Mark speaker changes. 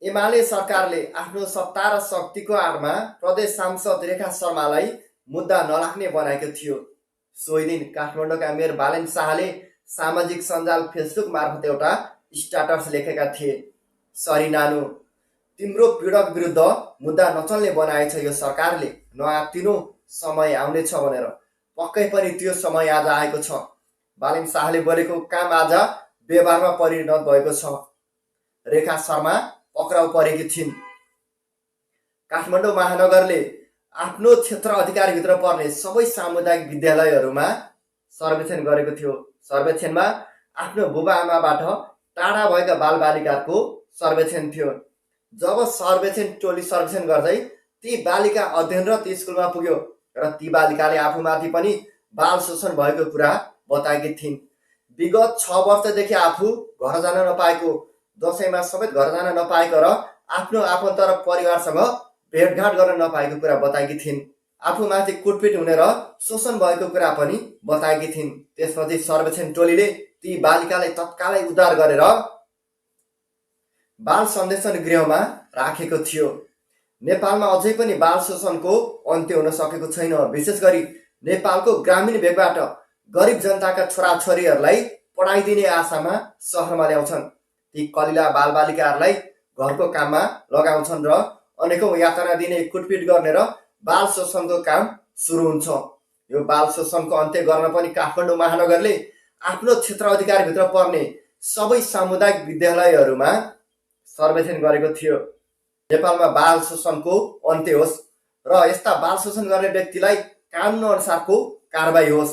Speaker 1: एमाले सरकारले आफ्नो सत्ता र शक्तिको आडमा प्रदेश सांसद रेखा शर्मालाई मुद्दा नलाग्ने बनाएको थियो। सोही दिन काठमाडौँका मेयर बालेन शाहले सामाजिक सञ्जाल फेसबुक मार्फत एउटा स्ट्याटस लेखेका थिए। सरी नानु, तिम्रो पीडक विरुद्ध मुद्दा नचल्ने बनाएछ यो सरकारले, नआत्तिनु, समय आउनेछ भनेर। पक्कै पनि त्यो समय आज आएको छ। बालेन शाहले बोलेको काम आज व्यवहारमा परिणत भएको छ। रेखा शर्मा पक्राउ परेकी थिइन्। काठमाडौँ महानगरले आफ्नो क्षेत्र अधिकारभित्र पर्ने सबै सामुदायिक विद्यालयहरूमा सर्वेक्षण गरेको थियो। सर्वेक्षणमा आफ्नो बुबा आमाबाट टाढा भएका बालबालिकाको सर्वेक्षण थियो। जब सर्वेक्षण टोली सर्वेक्षण गर्दै ती बालिका अध्ययनरत स्कुलमा पुग्यो र ती बालिकाले आफूमाथि पनि बाल शोषण भएको कुरा बताएकी थिइन्। विगत 6 वर्षदेखि आफू घर जान नपाएको, दसैँमा समेत घर जान नपाएको र आफ्नो आफन्त र परिवारसँग भेटघाट गर्न नपाएको कुरा बताएकी थिइन्। आफूमाथि कुटपिट हुने र शोषण भएको कुरा पनि बताएकी थिइन्। त्यसपछि सर्वेक्षण टोलीले ती बालिकालाई तत्कालै उद्धार गरेर बाल संरक्षण गृहमा राखेको थियो। नेपालमा अझै पनि बाल शोषणको अन्त्य हुन सकेको छैन। विशेष गरी नेपालको ग्रामीण भेगबाट गरिब जनताका छोराछोरीहरूलाई पढाइदिने आशामा सहरमा ल्याउँछन्। ती कलिला बालबालिकाहरूलाई घरको काममा लगाउँछन् र अनेकौं यातना दिने, कुटपिट गर्ने र बाल शोषणको काम सुरु हुन्छ। यो बाल शोषणको अन्त्य गर्न पनि काठमाडौँ महानगरले आफ्नो क्षेत्र अधिकारभित्र पर्ने सबै सामुदायिक विद्यालयहरूमा सर्वेक्षण गरेको थियो। नेपालमा बाल शोषणको अन्त्य होस् र यस्ता बाल शोषण गर्ने व्यक्तिलाई कानुन अनुसारको कारबाही होस्।